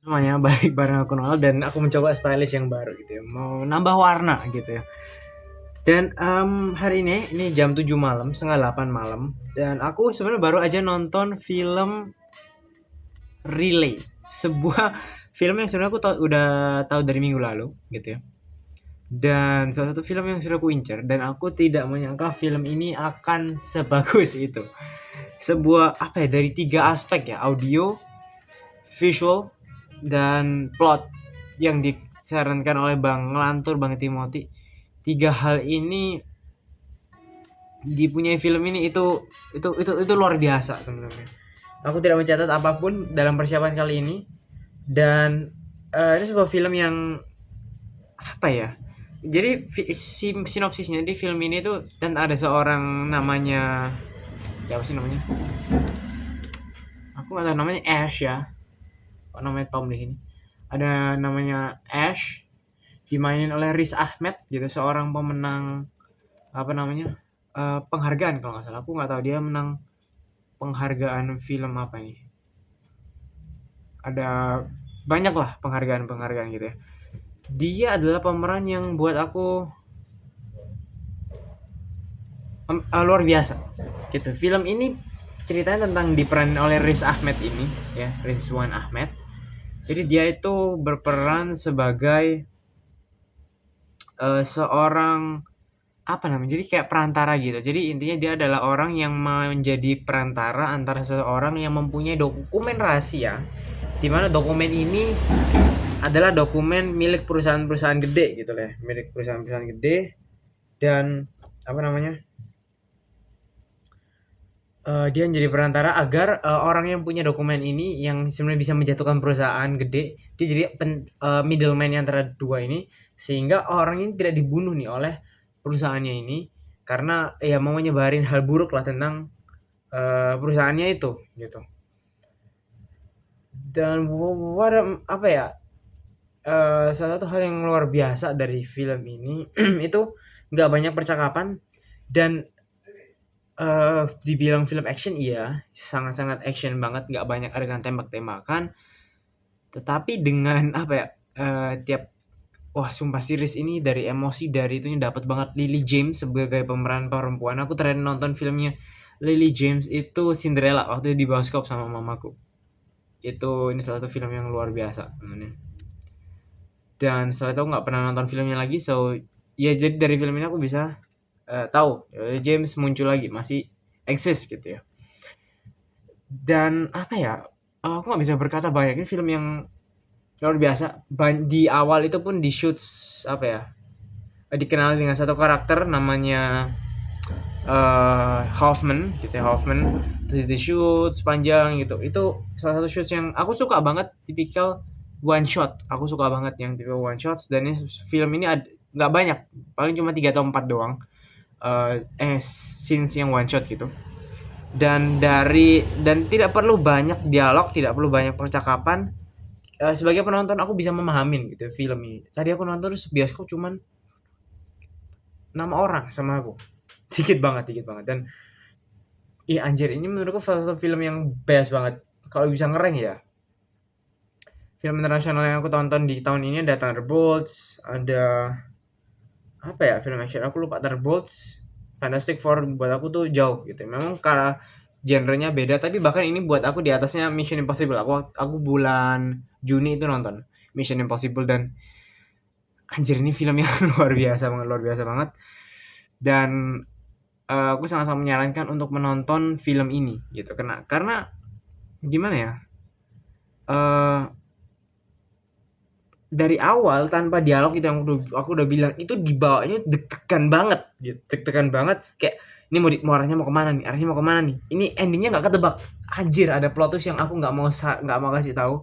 Semuanya baik bareng aku Noel dan aku mencoba stylist yang baru gitu ya, mau nambah warna gitu ya. Dan hari ini jam 7 malam, setengah 8 malam, dan aku sebenarnya baru aja nonton film Relay, sebuah film yang sebenarnya udah tahu dari minggu lalu gitu ya. Dan salah satu film yang sudah aku incer dan aku tidak menyangka film ini akan sebagus itu. Sebuah apa ya, dari tiga aspek ya, audio, visual, dan plot yang disarankan oleh Bang Ngelantur, Bang Timothy. Tiga hal ini dipunyai film ini itu luar biasa sebenarnya. Aku tidak mencatat apapun dalam persiapan kali ini, dan ini sebuah film yang apa ya? Jadi sinopsisnya di film ini tuh, dan ada seorang namanya, ya apa sih namanya? Aku nggak tahu namanya, Ash ya. Kok namanya Tom di sini? Ada namanya Ash, dimainin oleh Riz Ahmed gitu, seorang pemenang apa namanya, penghargaan kalau nggak salah. Aku nggak tahu dia menang penghargaan film apa nih. Ada banyak lah penghargaan-penghargaan gitu ya. Dia adalah pemeran yang buat aku luar biasa gitu. Film ini ceritanya tentang diperanin oleh Riz Ahmed ini ya, Rizwan Ahmed. Jadi dia itu berperan sebagai seorang apa namanya, jadi kayak perantara gitu. Jadi intinya dia adalah orang yang menjadi perantara antara seseorang yang mempunyai dokumen rahasia, di mana dokumen ini adalah dokumen milik perusahaan-perusahaan gede gitu lah, milik perusahaan-perusahaan gede. Dan apa namanya, dia menjadi perantara agar orang yang punya dokumen ini, yang sebenarnya bisa menjatuhkan perusahaan gede, dia jadi middleman antara dua ini, sehingga orang ini tidak dibunuh nih oleh perusahaannya ini, karena ya mau nyebarin hal buruk lah tentang perusahaannya itu gitu. Dan apa ya, salah satu hal yang luar biasa dari film ini itu nggak banyak percakapan, dan dibilang film action, iya, sangat-sangat action banget, nggak banyak adegan tembak-tembakan, tetapi dengan apa ya, tiap wah sumpah series ini dari emosi dari itunya dapat banget. Lily James sebagai pemeran perempuan, aku terakhir nonton filmnya Lily James itu Cinderella waktu itu di bioskop sama mamaku. Ini salah satu film yang luar biasa sebenarnya. Dan setelah itu aku nggak pernah nonton filmnya lagi, so ya jadi dari film ini aku bisa tahu Lily James muncul lagi, masih eksis gitu ya. Dan apa ya, aku nggak bisa berkata banyak, ini film yang luar biasa. Di awal itu pun di shoot apa ya, dikenal dengan satu karakter namanya Hoffman gitu ya, Hoffman. Terus di shoot sepanjang gitu, itu salah satu shoot yang aku suka banget, tipikal one shot. Aku suka banget yang tipikal one shots, dan ini film ini nggak banyak, paling cuma 3 atau 4 doang scenes yang one shot gitu. Dan tidak perlu banyak dialog, tidak perlu banyak percakapan. Sebagai penonton aku bisa memahamin gitu film ini. Tadi aku nonton terus bioskop cuman 6 orang sama aku. Dikit banget. Dan anjir, ini menurutku salah satu film yang best banget. Kalau bisa ngerank ya. Film internasional yang aku tonton di tahun ini ada Thunderbolts, ada apa ya, film action aku lupa. Thunderbolts, Fantastic Four buat aku tuh jauh gitu. Memang karena genrenya beda, tapi bahkan ini buat aku di atasnya Mission Impossible. Aku bulan Juni itu nonton Mission Impossible, dan anjir ini film yang luar biasa banget. Dan aku sangat-sangat menyarankan untuk menonton film ini gitu, karena gimana ya, dari awal tanpa dialog itu yang aku udah bilang, itu dibawanya deg-degan banget gitu, deg-degan banget, kayak ini mau arahnya mau kemana nih, ini endingnya nggak ketebak. Anjir, ada plot twist yang aku nggak mau kasih tahu.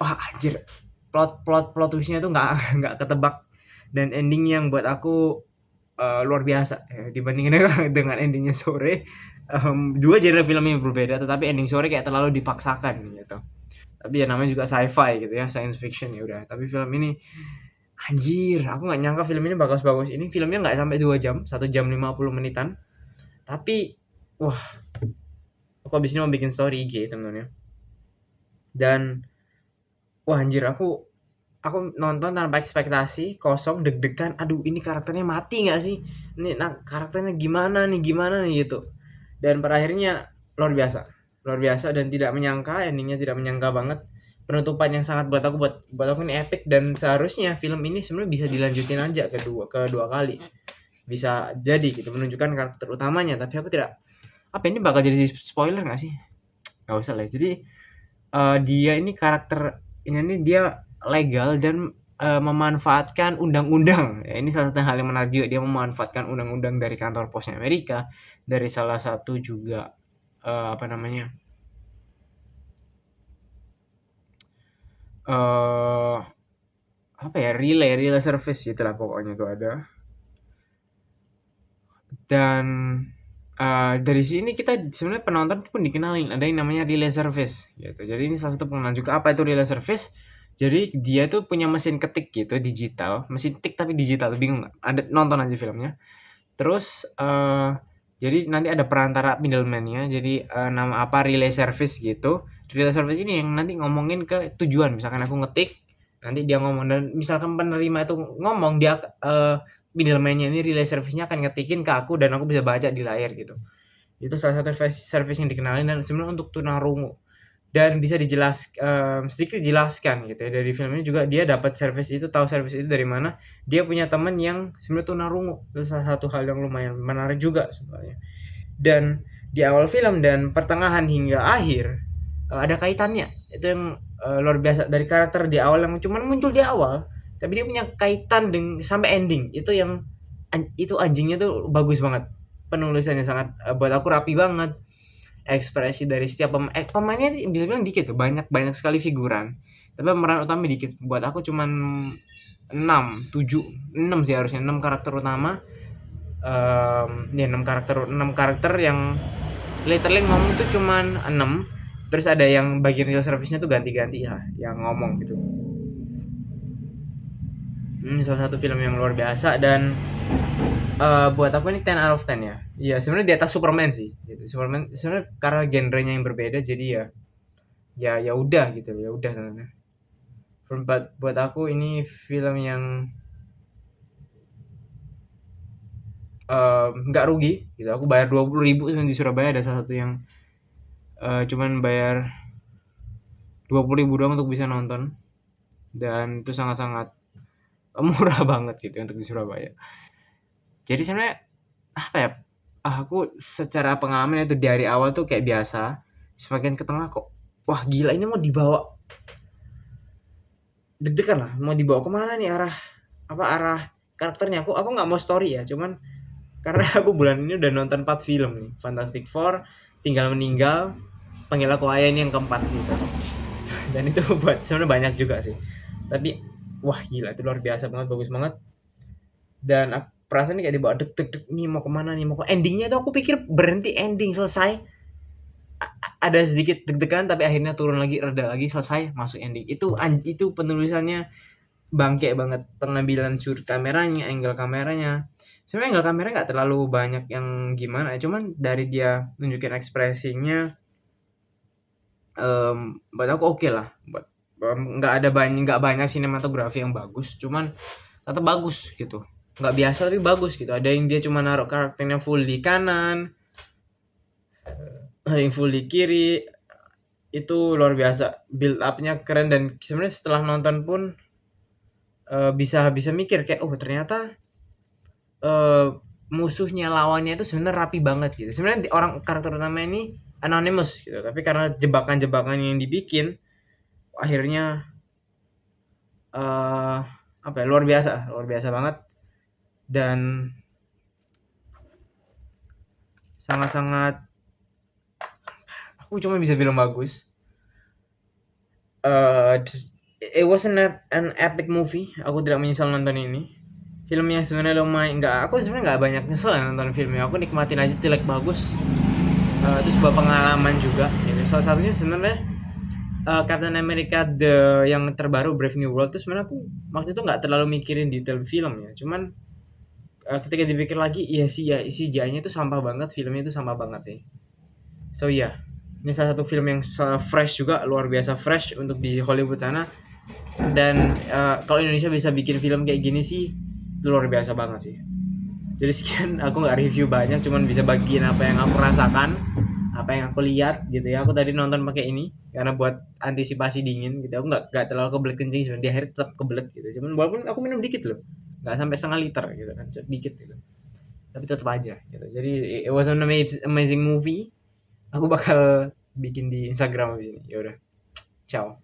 Wah anjir, plot twistnya tuh nggak nggak ketebak, dan ending yang buat aku luar biasa ya, dibandingin dengan endingnya Sore. Dua genre film yang berbeda, tetapi ending Sore kayak terlalu dipaksakan gitu. Tapi ya namanya juga sci-fi gitu ya, science fiction, ya udah. Tapi film ini anjir, aku nggak nyangka film ini bagus-bagus. Ini filmnya nggak sampai 2 jam, 1 jam 50 menitan. Tapi wah, aku abis ini mau bikin story IG temen-temen ya. Dan wah anjir, aku nonton tanpa ekspektasi, kosong, deg-degan, aduh ini karakternya mati nggak sih? Ini karakternya gimana nih gitu. Dan pada akhirnya luar biasa dan tidak menyangka, endingnya tidak menyangka banget. Penutupan yang sangat buat aku ini epic, dan seharusnya film ini sebenarnya bisa dilanjutin aja kedua kali. Bisa jadi gitu menunjukkan karakter utamanya, tapi aku tidak, apa ini bakal jadi spoiler nggak sih? Nggak usah lah. Jadi dia ini karakter ini dia legal dan memanfaatkan undang-undang. Ya, ini salah satu hal yang menarik juga, dia memanfaatkan undang-undang dari kantor posnya Amerika, dari salah satu juga apa namanya, eh apa ya, relay service gitulah pokoknya itu ada. Dan dari sini kita sebenarnya penonton pun dikenalin ada yang namanya relay service gitu. Jadi ini salah satu pengenalan juga apa itu relay service. Jadi dia tuh punya mesin ketik gitu digital, mesin ketik tapi digital, bingung nggak? Ada, nonton aja filmnya. Terus jadi nanti ada perantara middleman-nya. Jadi nama apa, relay service gitu. Relay service ini yang nanti ngomongin ke tujuan. Misalkan aku ngetik, nanti dia ngomong, dan misalkan penerima itu ngomong, dia middleman-nya ini, relay service-nya akan ngetikin ke aku dan aku bisa baca di layar gitu. Itu salah satu service yang dikenalin, dan sebenarnya untuk tunarungu. Dan bisa sedikit dijelaskan gitu ya dari film ini juga, dia dapat tahu service itu dari mana. Dia punya teman yang sebenarnya tunarungu. Itu salah satu hal yang lumayan menarik juga sebenarnya. Dan di awal film dan pertengahan hingga akhir ada kaitannya. Itu yang luar biasa dari karakter di awal yang cuma muncul di awal, tapi dia punya kaitan dengan sampai ending. Itu anjingnya tuh bagus banget. Penulisannya sangat buat aku rapi banget. Ekspresi dari setiap pemainnya bisa bilang dikit tuh, banyak banyak sekali figuran. Tapi pemeran utama dikit. Buat aku cuman 6, 7, 6 sih harusnya, 6 karakter utama. Ya 6 karakter yang literally ngomong tuh cuman 6. Terus ada yang bagian real service-nya tuh ganti-ganti ya yang ngomong gitu. Ini salah satu film yang luar biasa, dan buat aku ini 10 out of 10 ya. Iya, sebenarnya di atas Superman sih. Gitu. Superman sebenarnya karena genrenya yang berbeda, jadi ya udah gitu, ya udah. Buat aku ini film yang nggak rugi gitu. Aku bayar 20.000 di Surabaya, ada salah satu yang cuman bayar 20.000 doang untuk bisa nonton, dan itu sangat-sangat murah banget gitu untuk di Surabaya. Jadi sebenarnya apa ya, aku secara pengalaman itu dari awal tuh kayak biasa, semakin ke tengah kok wah gila, ini mau dibawa, deg-degan lah, mau dibawa kemana nih arah karakternya. Aku nggak mau story ya, cuman karena aku bulan ini udah nonton 4 film nih, Fantastic Four, Tinggal Meninggal, Panggil Aku Ayah, ini yang keempat gitu. Dan itu buat sebenarnya banyak juga sih, tapi wah gila itu luar biasa banget, bagus banget. Dan aku perasaan kayak dibawa deg-deg nih, mau kemana nih, endingnya tuh aku pikir berhenti ending selesai, ada sedikit deg-degan tapi akhirnya turun lagi, reda lagi, selesai, masuk ending. Itu penulisannya bangke banget, pengambilan shoot kameranya, angle kameranya. Sebenarnya angle kameranya nggak terlalu banyak yang gimana, cuman dari dia nunjukin ekspresinya, buat aku oke lah. Buat nggak banyak sinematografi yang bagus, cuman tetap bagus gitu. Nggak biasa tapi bagus gitu. Ada yang dia cuma naruh karakternya full di kanan, ada yang full di kiri. Itu luar biasa, build up-nya keren, dan sebenarnya setelah nonton pun bisa mikir kayak oh ternyata musuhnya, lawannya itu sebenarnya rapi banget gitu. Sebenarnya orang karakter utama ini anonymous gitu, tapi karena jebakan-jebakan yang dibikin akhirnya apa ya, luar biasa banget, dan sangat-sangat, aku cuma bisa bilang bagus. It was an epic movie. Aku tidak menyesal nonton ini. Filmnya sebenarnya lumayan, aku sebenarnya nggak banyak nyesel nonton filmnya. Aku nikmatin aja, jelek bagus. Itu sebuah pengalaman juga. Gitu. Salah satunya sebenarnya Captain America yang terbaru, Brave New World, tuh sebenarnya aku waktu itu nggak terlalu mikirin detail filmnya. Cuman ketika dipikir lagi, iya sih ya, CGI-nya itu sampah banget, filmnya itu sampah banget sih. So yeah, Ini salah satu film yang fresh juga, luar biasa fresh untuk di Hollywood sana. Dan kalau Indonesia bisa bikin film kayak gini sih luar biasa banget sih. Jadi sekian, aku nggak review banyak, cuman bisa bagiin apa yang aku rasakan, apa yang aku lihat gitu ya. Aku tadi nonton pakai ini karena buat antisipasi dingin gitu. Aku nggak terlalu kebelet kencing sebenarnya, di akhir tetap kebelet gitu. Cuman walaupun aku minum dikit loh, nggak sampai setengah liter gitu kan, dikit gitu. Tapi tetap aja gitu. Jadi it was an amazing movie. Aku bakal bikin di Instagram abis ini. Ya udah, ciao.